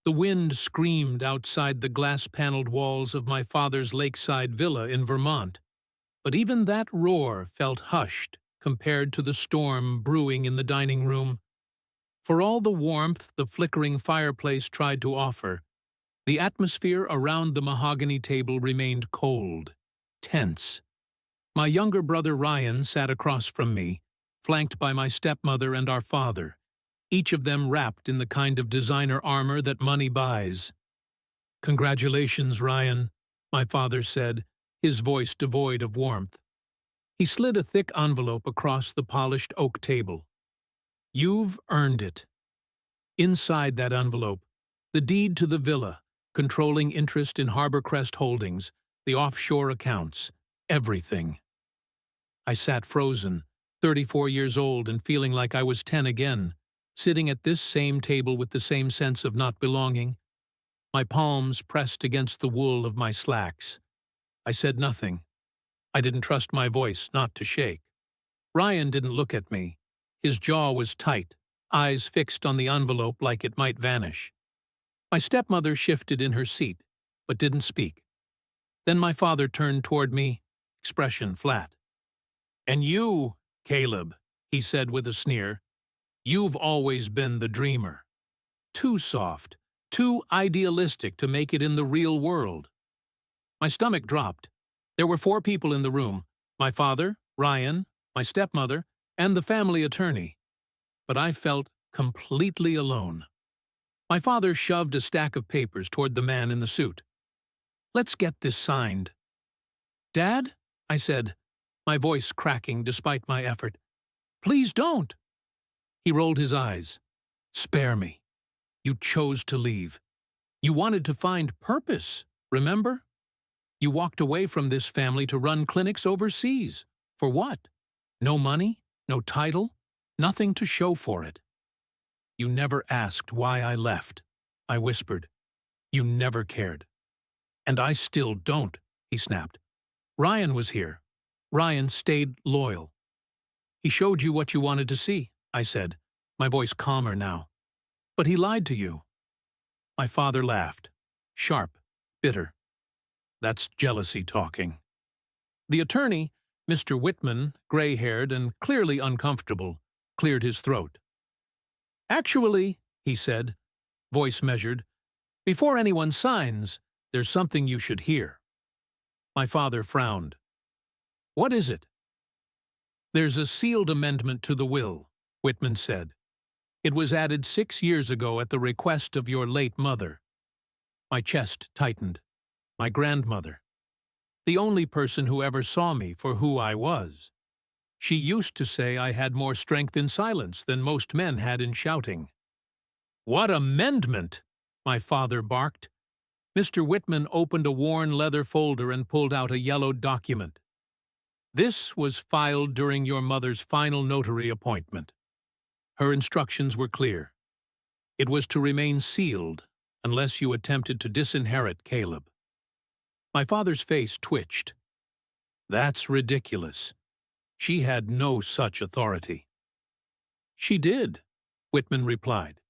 The wind screamed outside the glass-paneled walls of my father's lakeside villa in Vermont, but even that roar felt hushed compared to the storm brewing in the dining room. For all the warmth the flickering fireplace tried to offer, the atmosphere around the mahogany table remained cold, tense. My younger brother Ryan sat across from me, flanked by my stepmother and our father, each of them wrapped in the kind of designer armor that money buys. "Congratulations, Ryan," my father said, his voice devoid of warmth. He slid a thick envelope across the polished oak table. "You've earned it." Inside that envelope, the deed to the villa, controlling interest in Harborcrest Holdings, the offshore accounts, everything. I sat frozen, 34 years old and feeling like I was 10 again, sitting at this same table with the same sense of not belonging, my palms pressed against the wool of my slacks. I said nothing. I didn't trust my voice not to shake. Ryan didn't look at me. His jaw was tight, eyes fixed on the envelope like it might vanish. My stepmother shifted in her seat, but didn't speak. Then my father turned toward me, expression flat. "And you, Caleb," he said with a sneer, "you've always been the dreamer. Too soft, too idealistic to make it in the real world." My stomach dropped. There were 4 people in the room: my father, Ryan, my stepmother, and the family attorney. But I felt completely alone. My father shoved a stack of papers toward the man in the suit. "Let's get this signed." "Dad," I said, my voice cracking despite my effort, "please don't." He rolled his eyes. "Spare me. You chose to leave. You wanted to find purpose, remember? You walked away from this family to run clinics overseas. For what? No money, no title, nothing to show for it. You never asked why I left," I whispered. "You never cared." "And I still don't," he snapped. "Ryan was here. Ryan stayed loyal." "He showed you what you wanted to see," I said, my voice calmer now. "But he lied to you." My father laughed, sharp, bitter. "That's jealousy talking." The attorney, Mr. Whitman, gray-haired and clearly uncomfortable, cleared his throat. "Actually," he said, voice measured, "before anyone signs, there's something you should hear." My father frowned. "What is it?" "There's a sealed amendment to the will," Whitman said. "It was added 6 years ago at the request of your late mother." My chest tightened. My grandmother. The only person who ever saw me for who I was. She used to say I had more strength in silence than most men had in shouting. "What amendment?" my father barked. Mr. Whitman opened a worn leather folder and pulled out a yellowed document. "This was filed during your mother's final notary appointment. Her instructions were clear. It was to remain sealed unless you attempted to disinherit Caleb." My father's face twitched. "That's ridiculous. She had no such authority." "She did," Whitman replied.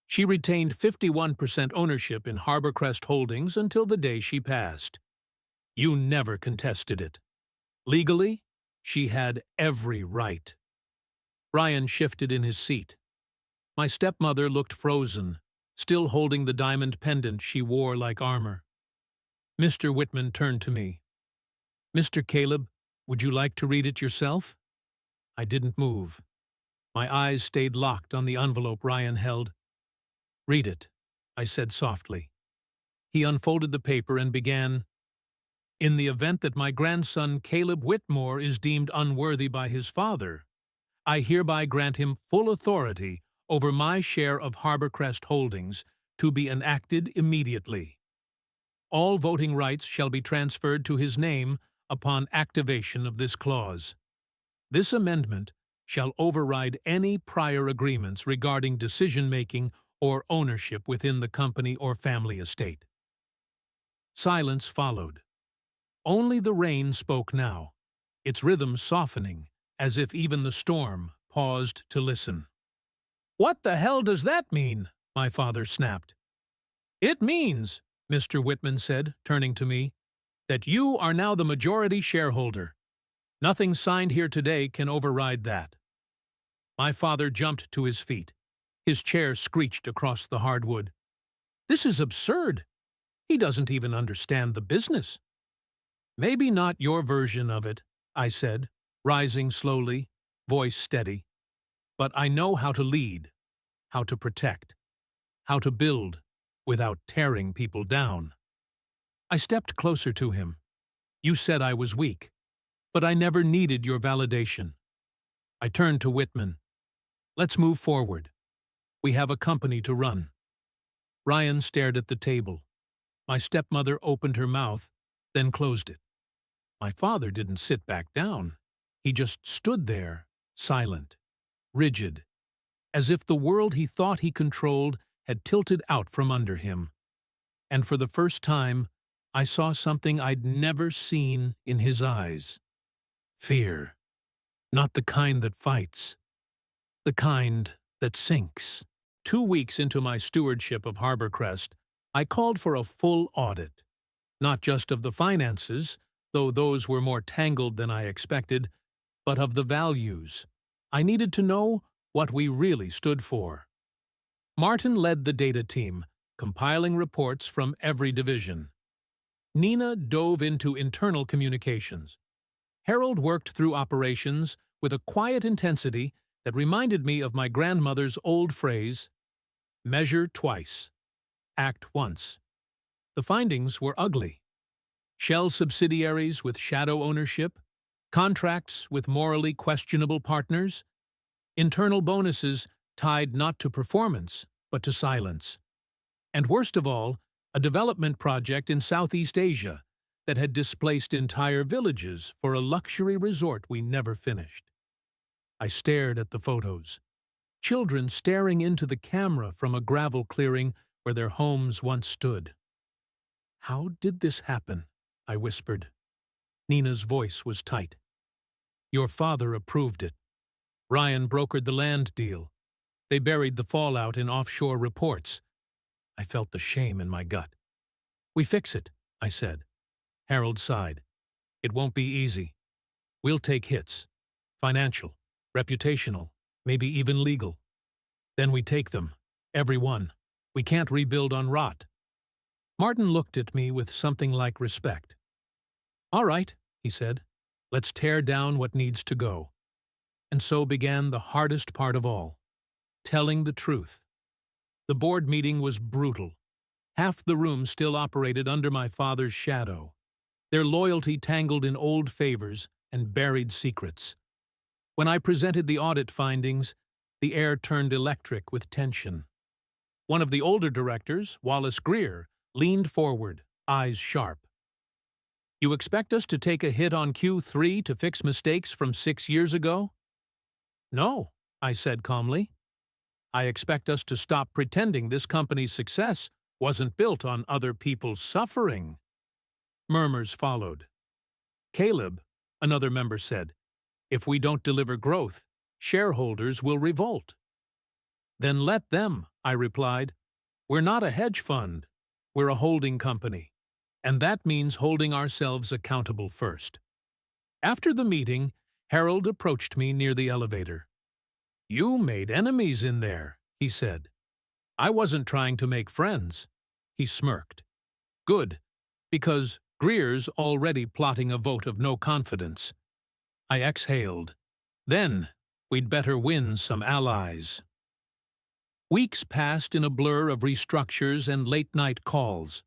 "She retained 51% ownership in Harborcrest Holdings until the day she passed. You never contested it. Legally, she had every right." Ryan shifted in his seat. My stepmother looked frozen, still holding the diamond pendant she wore like armor. Mr. Whitman turned to me. "Mr. Caleb, would you like to read it yourself?" I didn't move. My eyes stayed locked on the envelope Ryan held. "Read it," I said softly. He unfolded the paper and began, "In the event that my grandson Caleb Whitmore is deemed unworthy by his father, I hereby grant him full authority over my share of Harborcrest Holdings to be enacted immediately. All voting rights shall be transferred to his name upon activation of this clause. This amendment shall override any prior agreements regarding decision-making or ownership within the company or family estate." Silence followed. Only the rain spoke now, its rhythm softening, as if even the storm paused to listen. "What the hell does that mean?" my father snapped. "It means," Mr. Whitman said, turning to me, "that you are now the majority shareholder. Nothing signed here today can override that." My father jumped to his feet. His chair screeched across the hardwood. "This is absurd. He doesn't even understand the business." "Maybe not your version of it," I said, rising slowly, voice steady. "But I know how to lead, how to protect, how to build without tearing people down." I stepped closer to him. "You said I was weak, but I never needed your validation." I turned to Whitman. "Let's move forward. We have a company to run." Ryan stared at the table. My stepmother opened her mouth, then closed it. My father didn't sit back down. He just stood there, silent, rigid, as if the world he thought he controlled had tilted out from under him. And for the first time, I saw something I'd never seen in his eyes. Fear. Not the kind that fights. The kind that sinks. 2 weeks into my stewardship of Harborcrest, I called for a full audit. Not just of the finances, though those were more tangled than I expected, but of the values. I needed to know what we really stood for. Martin led the data team, compiling reports from every division. Nina dove into internal communications. Harold worked through operations with a quiet intensity that reminded me of my grandmother's old phrase, "Measure twice, act once." The findings were ugly. Shell subsidiaries with shadow ownership, contracts with morally questionable partners, internal bonuses tied not to performance, but to silence. And worst of all, a development project in Southeast Asia that had displaced entire villages for a luxury resort we never finished. I stared at the photos. Children staring into the camera from a gravel clearing where their homes once stood. "How did this happen?" I whispered. Nina's voice was tight. "Your father approved it. Ryan brokered the land deal. They buried the fallout in offshore reports." I felt the shame in my gut. "We fix it," I said. Harold sighed. "It won't be easy. We'll take hits. Financial, reputational, maybe even legal. Then we take them. Every one. We can't rebuild on rot." Martin looked at me with something like respect. "All right," he said. "Let's tear down what needs to go." And so began the hardest part of all. Telling the truth. The board meeting was brutal. Half the room still operated under my father's shadow, their loyalty tangled in old favors and buried secrets. When I presented the audit findings, the air turned electric with tension. One of the older directors, Wallace Greer, leaned forward, eyes sharp. "You expect us to take a hit on Q3 to fix mistakes from 6 years ago?" "No," I said calmly. "I expect us to stop pretending this company's success wasn't built on other people's suffering." Murmurs followed. "Caleb," another member said, "if we don't deliver growth, shareholders will revolt." "Then let them," I replied. "We're not a hedge fund. We're a holding company. And that means holding ourselves accountable first." After the meeting, Harold approached me near the elevator. "You made enemies in there," he said. "I wasn't trying to make friends." He smirked. "Good, because Greer's already plotting a vote of no confidence." I exhaled. "Then we'd better win some allies." Weeks passed in a blur of restructures and late-night calls.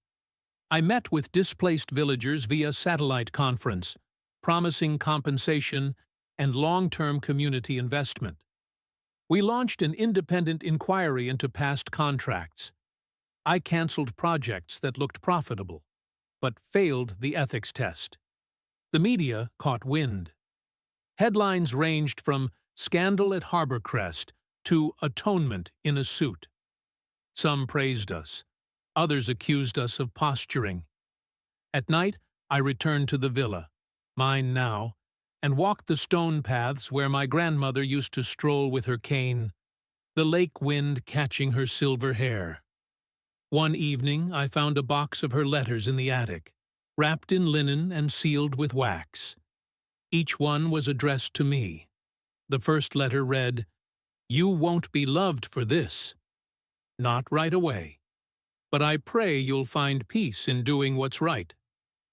I met with displaced villagers via satellite conference, promising compensation and long-term community investment. We launched an independent inquiry into past contracts. I canceled projects that looked profitable, but failed the ethics test. The media caught wind. Headlines ranged from "Scandal at Harborcrest" to "Atonement in a Suit." Some praised us. Others accused us of posturing. At night, I returned to the villa, mine now, and walked the stone paths where my grandmother used to stroll with her cane, the lake wind catching her silver hair. One evening, I found a box of her letters in the attic, wrapped in linen and sealed with wax. Each one was addressed to me. The first letter read, "You won't be loved for this. Not right away. But I pray you'll find peace in doing what's right,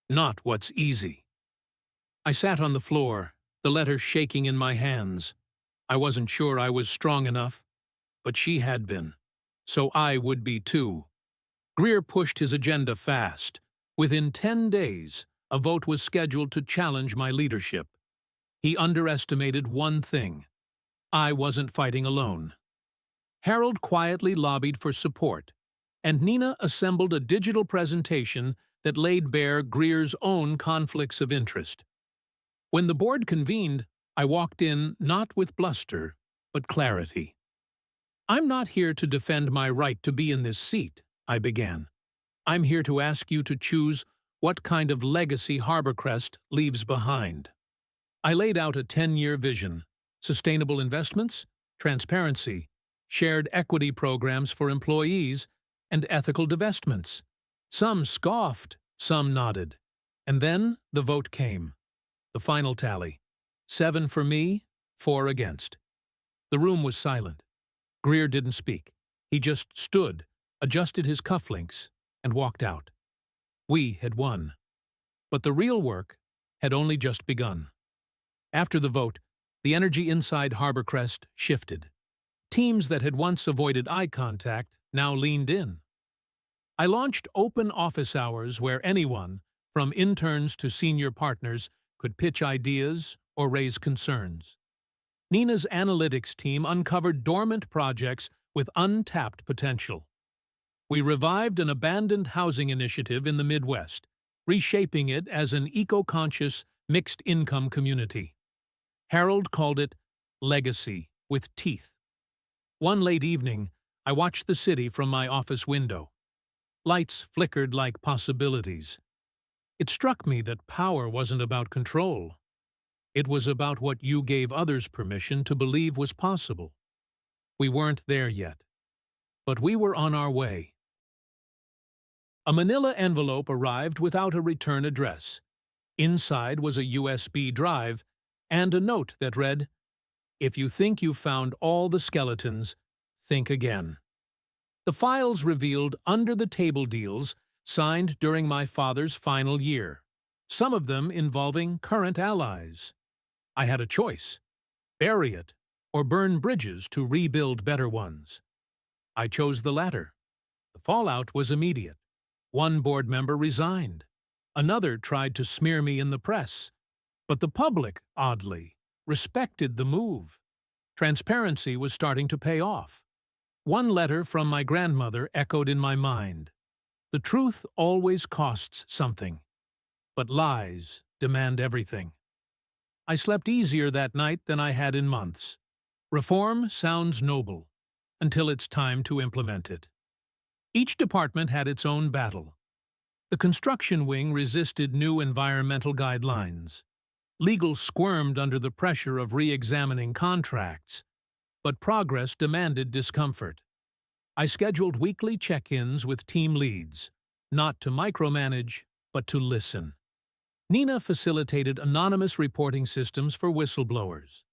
not what's easy." I sat on the floor, the letter shaking in my hands. I wasn't sure I was strong enough, but she had been. So I would be too. Greer pushed his agenda fast. Within 10 days, a vote was scheduled to challenge my leadership. He underestimated one thing. I wasn't fighting alone. Harold quietly lobbied for support, and Nina assembled a digital presentation that laid bare Greer's own conflicts of interest. When the board convened, I walked in not with bluster, but clarity. "I'm not here to defend my right to be in this seat," I began. "I'm here to ask you to choose what kind of legacy Harborcrest leaves behind." I laid out a 10-year vision: sustainable investments, transparency, shared equity programs for employees, and ethical divestments. Some scoffed, some nodded. And then the vote came. The final tally: 7 for me, 4 against. The room was silent. Greer didn't speak. He just stood, adjusted his cufflinks, and walked out. We had won. But the real work had only just begun. After the vote, the energy inside Harborcrest shifted. Teams that had once avoided eye contact now leaned in. I launched open office hours where anyone, from interns to senior partners, could pitch ideas or raise concerns. Nina's analytics team uncovered dormant projects with untapped potential. We revived an abandoned housing initiative in the Midwest, reshaping it as an eco-conscious, mixed-income community. Harold called it Legacy with Teeth. One late evening, I watched the city from my office window. Lights flickered like possibilities. It struck me that power wasn't about control. It was about what you gave others permission to believe was possible. We weren't there yet, but we were on our way. A manila envelope arrived without a return address. Inside was a USB drive and a note that read, "If you think you've found all the skeletons, think again." The files revealed under-the-table deals signed during my father's final year, some of them involving current allies. I had a choice: bury it or burn bridges to rebuild better ones. I chose the latter. The fallout was immediate. One board member resigned. Another tried to smear me in the press. But the public, oddly, respected the move. Transparency was starting to pay off. One letter from my grandmother echoed in my mind. The truth always costs something, but lies demand everything. I slept easier that night than I had in months. Reform sounds noble, until it's time to implement it. Each department had its own battle. The construction wing resisted new environmental guidelines. Legal squirmed under the pressure of re-examining contracts, but progress demanded discomfort. I scheduled weekly check-ins with team leads, not to micromanage, but to listen. Nina facilitated anonymous reporting systems for whistleblowers.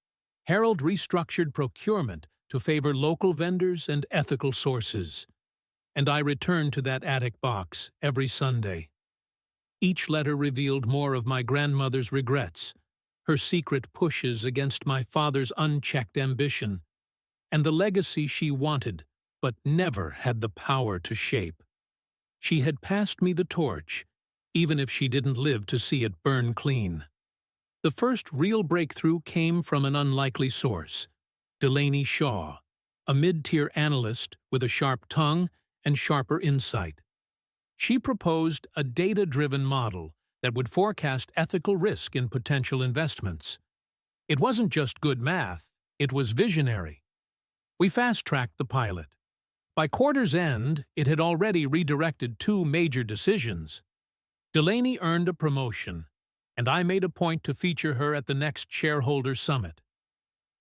Harold restructured procurement to favor local vendors and ethical sources. And I returned to that attic box every Sunday. Each letter revealed more of my grandmother's regrets, her secret pushes against my father's unchecked ambition, and the legacy she wanted but never had the power to shape. She had passed me the torch, even if she didn't live to see it burn clean. The first real breakthrough came from an unlikely source: Delaney Shaw, a mid-tier analyst with a sharp tongue and sharper insight. She proposed a data-driven model that would forecast ethical risk in potential investments. It wasn't just good math, it was visionary. We fast-tracked the pilot. By quarter's end, it had already redirected 2 major decisions. Delaney earned a promotion, and I made a point to feature her at the next shareholder summit.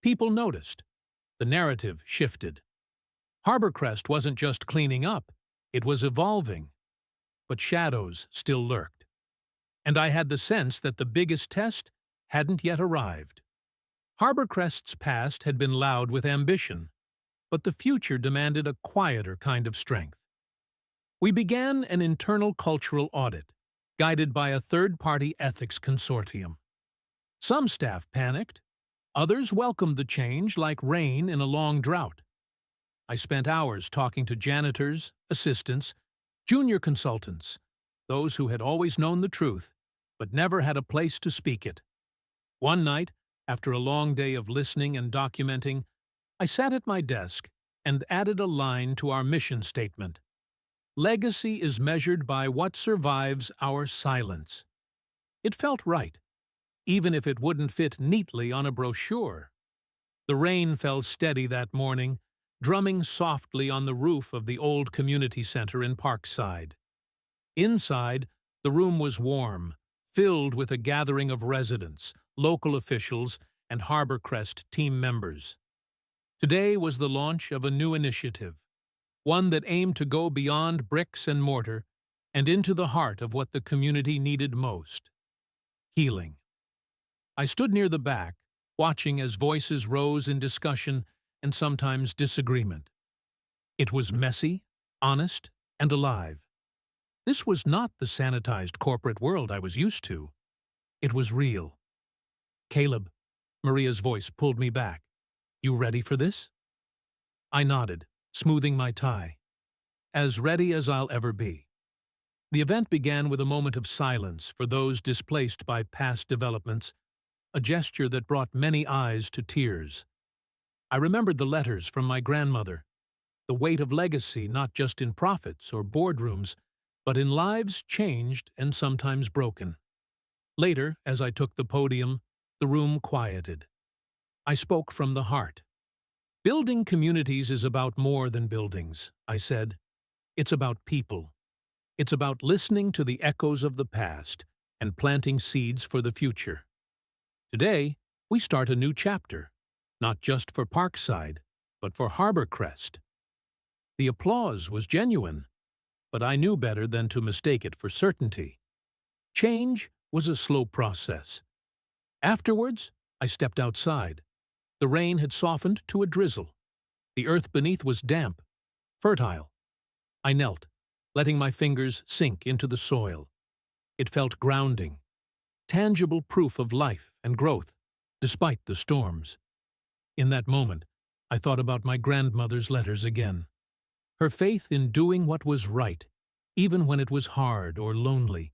People noticed. The narrative shifted. Harborcrest wasn't just cleaning up, It was evolving, but shadows still lurked. And I had the sense that the biggest test hadn't yet arrived. Harborcrest's past had been loud with ambition, but the future demanded a quieter kind of strength. We began an internal cultural audit, guided by a third-party ethics consortium. Some staff panicked, others welcomed the change like rain in a long drought. I spent hours talking to janitors, assistants, junior consultants, those who had always known the truth, but never had a place to speak it. One night, after a long day of listening and documenting, I sat at my desk and added a line to our mission statement. Legacy is measured by what survives our silence. It felt right, even if it wouldn't fit neatly on a brochure. The rain fell steady that morning, drumming softly on the roof of the old community center in Parkside. Inside, the room was warm, filled with a gathering of residents, local officials, and Harborcrest team members. Today was the launch of a new initiative, one that aimed to go beyond bricks and mortar and into the heart of what the community needed most: healing. I stood near the back, watching as voices rose in discussion and sometimes disagreement. It was messy, honest, and alive. This was not the sanitized corporate world I was used to. It was real. "Caleb," Maria's voice pulled me back. "You ready for this?" I nodded, smoothing my tie. As ready as I'll ever be. The event began with a moment of silence for those displaced by past developments, a gesture that brought many eyes to tears. I remembered the letters from my grandmother, the weight of legacy not just in profits or boardrooms, but in lives changed and sometimes broken. Later, as I took the podium, the room quieted. I spoke from the heart. "Building communities is about more than buildings," I said. "It's about people. It's about listening to the echoes of the past and planting seeds for the future. Today, we start a new chapter, not just for Parkside, but for Harborcrest." The applause was genuine, but I knew better than to mistake it for certainty. Change was a slow process. Afterwards, I stepped outside. The rain had softened to a drizzle. The earth beneath was damp, fertile. I knelt, letting my fingers sink into the soil. It felt grounding, tangible proof of life and growth, despite the storms. In that moment, I thought about my grandmother's letters again. Her faith in doing what was right, even when it was hard or lonely.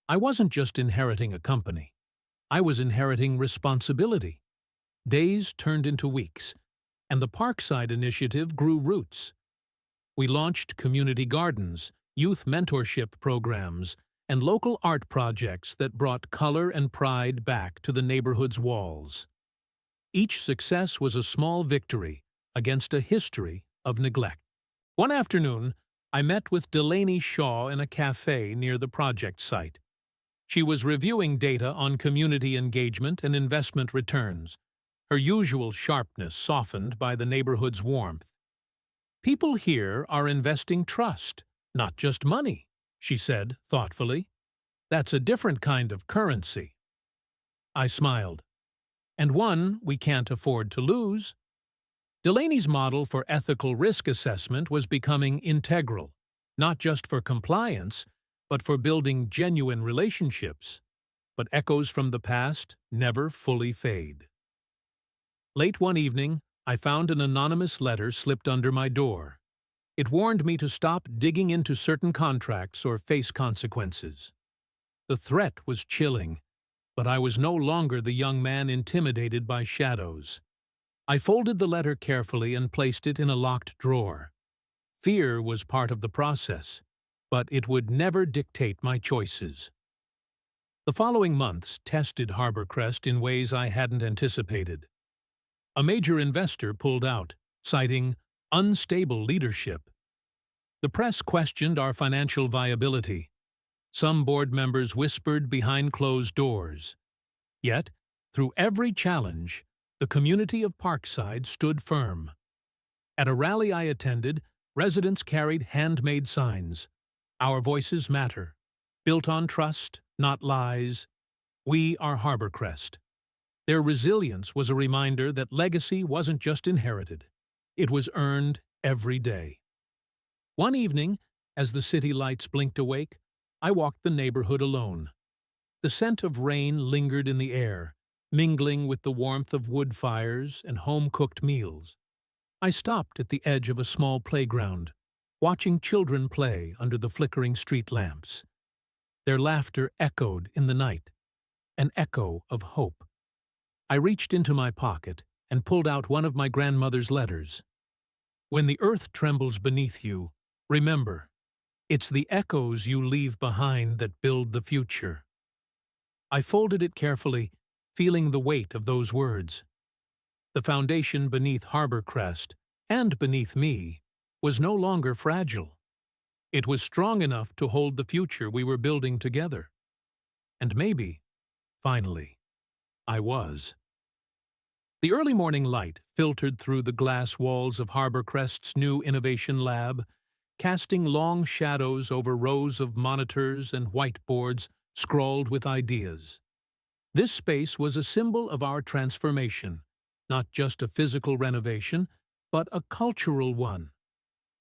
I wasn't just inheriting a company. I was inheriting responsibility. Days turned into weeks, and the Parkside initiative grew roots. We launched community gardens, youth mentorship programs, and local art projects that brought color and pride back to the neighborhood's walls. Each success was a small victory against a history of neglect. One afternoon, I met with Delaney Shaw in a cafe near the project site. She was reviewing data on community engagement and investment returns, her usual sharpness softened by the neighborhood's warmth. "People here are investing trust, not just money," she said thoughtfully. "That's a different kind of currency." I smiled. "And one we can't afford to lose." Delaney's model for ethical risk assessment was becoming integral, not just for compliance, but for building genuine relationships. But echoes from the past never fully fade. Late one evening, I found an anonymous letter slipped under my door. It warned me to stop digging into certain contracts or face consequences. The threat was chilling, but I was no longer the young man intimidated by shadows. I folded the letter carefully and placed it in a locked drawer. Fear was part of the process, but it would never dictate my choices. The following months tested Harborcrest in ways I hadn't anticipated. A major investor pulled out, citing unstable leadership. The press questioned our financial viability. Some board members whispered behind closed doors. Yet, through every challenge, the community of Parkside stood firm. At a rally I attended, residents carried handmade signs. Our voices matter. Built on trust, not lies. We are Harborcrest. Their resilience was a reminder that legacy wasn't just inherited. It was earned every day. One evening, as the city lights blinked awake, I walked the neighborhood alone. The scent of rain lingered in the air, mingling with the warmth of wood fires and home-cooked meals. I stopped at the edge of a small playground, watching children play under the flickering street lamps. Their laughter echoed in the night, an echo of hope. I reached into my pocket and pulled out one of my grandmother's letters. When the earth trembles beneath you, remember, it's the echoes you leave behind that build the future. I folded it carefully, feeling the weight of those words. The foundation beneath Harborcrest, and beneath me, was no longer fragile. It was strong enough to hold the future we were building together. And maybe, finally, I was. The early morning light filtered through the glass walls of Harborcrest's new innovation lab, casting long shadows over rows of monitors and whiteboards scrawled with ideas. This space was a symbol of our transformation, not just a physical renovation, but a cultural one.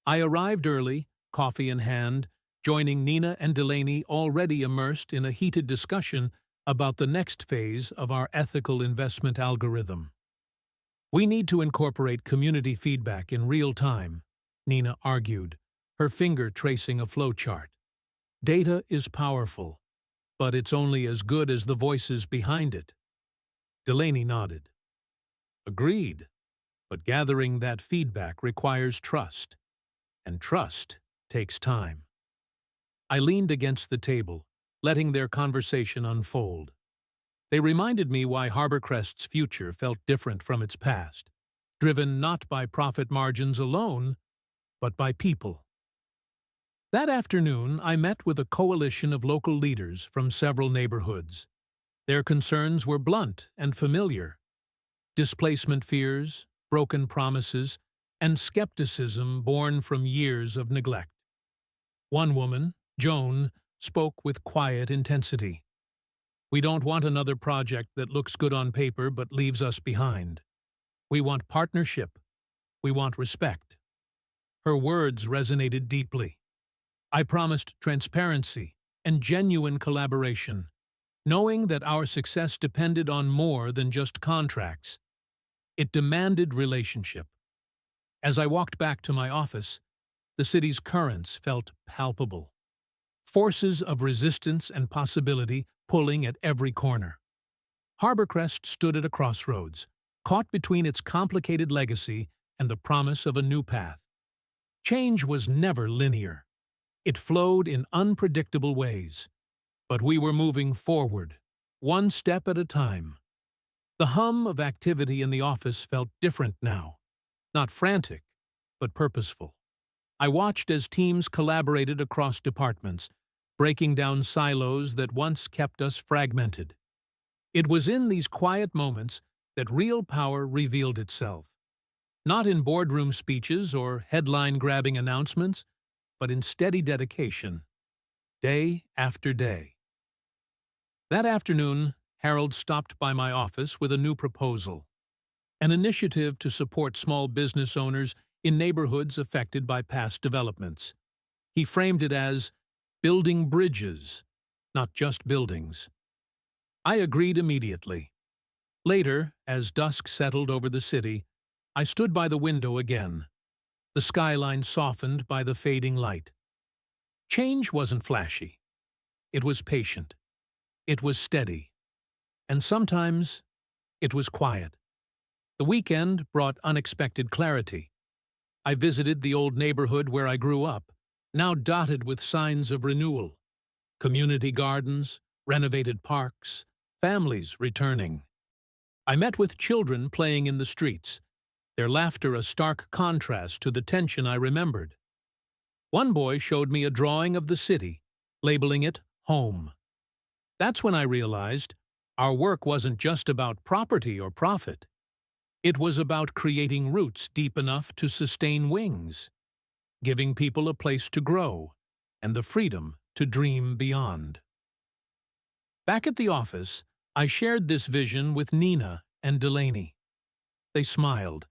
I arrived early, coffee in hand, joining Nina and Delaney already immersed in a heated discussion about the next phase of our ethical investment algorithm. We need to incorporate community feedback in real time, Nina argued, her finger tracing a flowchart. Data is powerful, but it's only as good as the voices behind it. Delaney nodded. Agreed, but gathering that feedback requires trust, and trust takes time. I leaned against the table, letting their conversation unfold. They reminded me why Harborcrest's future felt different from its past, driven not by profit margins alone, but by people. That afternoon, I met with a coalition of local leaders from several neighborhoods. Their concerns were blunt and familiar. Displacement fears, broken promises, and skepticism born from years of neglect. One woman, Joan, spoke with quiet intensity. We don't want another project that looks good on paper but leaves us behind. We want partnership. We want respect. Her words resonated deeply. I promised transparency and genuine collaboration, knowing that our success depended on more than just contracts. It demanded relationship. As I walked back to my office, the city's currents felt palpable. Forces of resistance and possibility pulling at every corner. Harborcrest stood at a crossroads, caught between its complicated legacy and the promise of a new path. Change was never linear. It flowed in unpredictable ways. But we were moving forward, one step at a time. The hum of activity in the office felt different now. Not frantic, but purposeful. I watched as teams collaborated across departments, breaking down silos that once kept us fragmented. It was in these quiet moments that real power revealed itself. Not in boardroom speeches or headline-grabbing announcements, but in steady dedication, day after day. That afternoon, Harold stopped by my office with a new proposal, an initiative to support small business owners in neighborhoods affected by past developments. He framed it as building bridges, not just buildings. I agreed immediately. Later, as dusk settled over the city, I stood by the window again, the skyline softened by the fading light. Change wasn't flashy. It was patient. It was steady. And sometimes, it was quiet. The weekend brought unexpected clarity. I visited the old neighborhood where I grew up, now dotted with signs of renewal. Community gardens, renovated parks, families returning. I met with children playing in the streets, their laughter a stark contrast to the tension I remembered. One boy showed me a drawing of the city, labeling it home. That's when I realized our work wasn't just about property or profit. It was about creating roots deep enough to sustain wings. giving people a place to grow and the freedom to dream beyond. Back at the office, I shared this vision with Nina and Delaney. They smiled,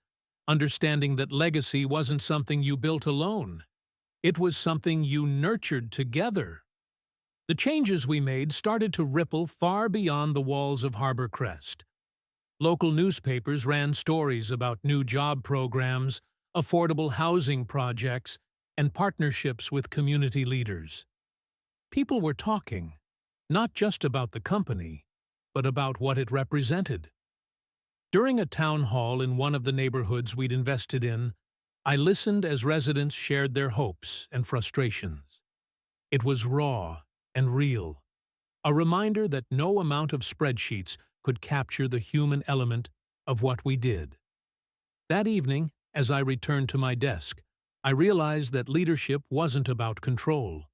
understanding that legacy wasn't something you built alone. It was something you nurtured together. The changes we made started to ripple far beyond the walls of Harbor Crest. Local newspapers ran stories about new job programs, affordable housing projects, and partnerships with community leaders. People were talking, not just about the company, but about what it represented. During a town hall in one of the neighborhoods we'd invested in, I listened as residents shared their hopes and frustrations. It was raw and real, a reminder that no amount of spreadsheets could capture the human element of what we did. That evening, as I returned to my desk, I realized that leadership wasn't about control.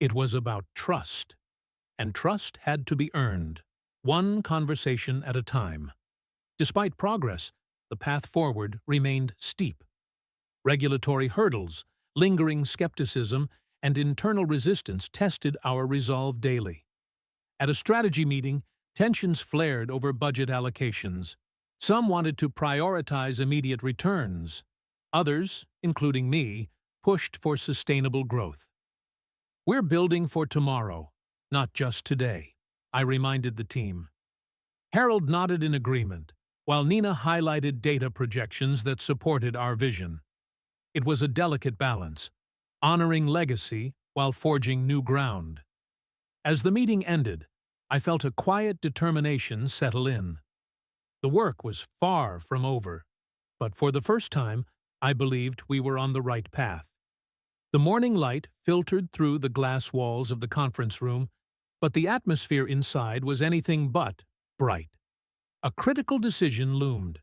It was about trust. And trust had to be earned, one conversation at a time. Despite progress, the path forward remained steep. Regulatory hurdles, lingering skepticism, and internal resistance tested our resolve daily. At a strategy meeting, tensions flared over budget allocations. Some wanted to prioritize immediate returns. Others, including me, pushed for sustainable growth. We're building for tomorrow, not just today, I reminded the team. Harold nodded in agreement, while Nina highlighted data projections that supported our vision. It was a delicate balance, honoring legacy while forging new ground. As the meeting ended, I felt a quiet determination settle in. The work was far from over, but for the first time, I believed we were on the right path. The morning light filtered through the glass walls of the conference room, but the atmosphere inside was anything but bright. A critical decision loomed.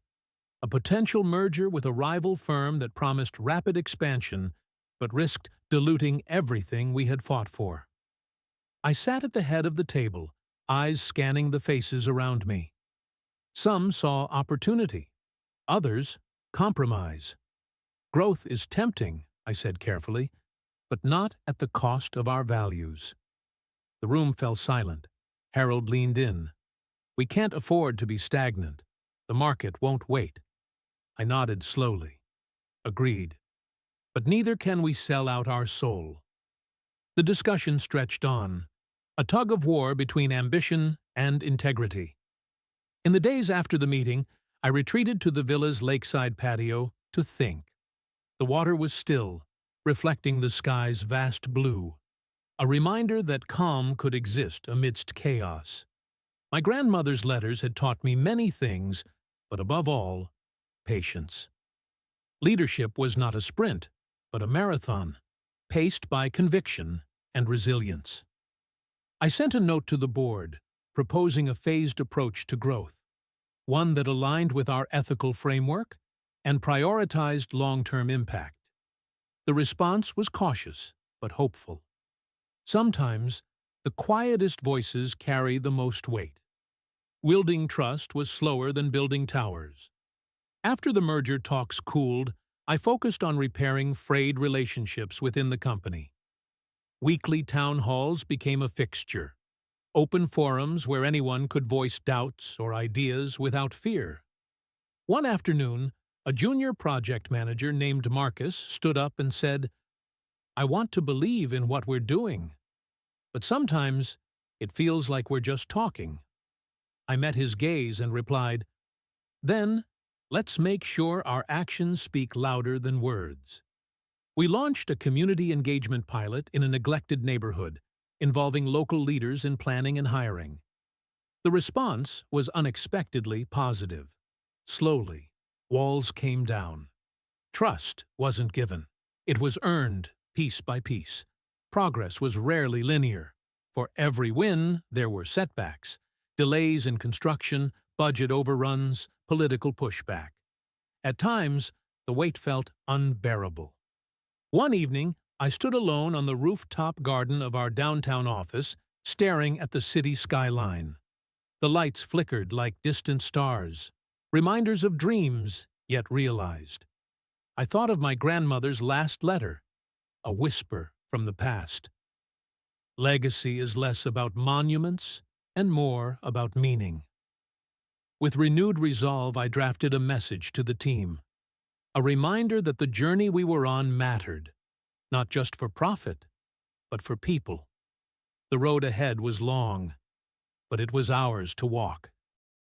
A potential merger with a rival firm that promised rapid expansion but risked diluting everything we had fought for. I sat at the head of the table, eyes scanning the faces around me. Some saw opportunity, others compromise. Growth is tempting, I said carefully, but not at the cost of our values. The room fell silent. Harold leaned in. We can't afford to be stagnant. The market won't wait. I nodded slowly. Agreed. But neither can we sell out our soul. The discussion stretched on, a tug of war between ambition and integrity. In the days after the meeting, I retreated to the villa's lakeside patio to think. The water was still, reflecting the sky's vast blue, a reminder that calm could exist amidst chaos. My grandmother's letters had taught me many things, but above all, patience. Leadership was not a sprint, but a marathon, paced by conviction and resilience. I sent a note to the board, proposing a phased approach to growth, one that aligned with our ethical framework and prioritized long-term impact. The response was cautious, but hopeful. Sometimes, the quietest voices carry the most weight. Wielding trust was slower than building towers. After the merger talks cooled, I focused on repairing frayed relationships within the company. Weekly town halls became a fixture, open forums where anyone could voice doubts or ideas without fear. One afternoon, a junior project manager named Marcus stood up and said, "I want to believe in what we're doing, but sometimes it feels like we're just talking." I met his gaze and replied, "Then, let's make sure our actions speak louder than words." We launched a community engagement pilot in a neglected neighborhood, involving local leaders in planning and hiring. The response was unexpectedly positive. Slowly, walls came down. Trust wasn't given. It was earned, piece by piece. Progress was rarely linear. For every win, there were setbacks, delays in construction, budget overruns, political pushback. At times, the weight felt unbearable. One evening, I stood alone on the rooftop garden of our downtown office, staring at the city skyline. The lights flickered like distant stars, reminders of dreams yet realized. I thought of my grandmother's last letter, a whisper from the past. Legacy is less about monuments and more about meaning. With renewed resolve, I drafted a message to the team, a reminder that the journey we were on mattered, not just for profit, but for people. The road ahead was long, but it was ours to walk.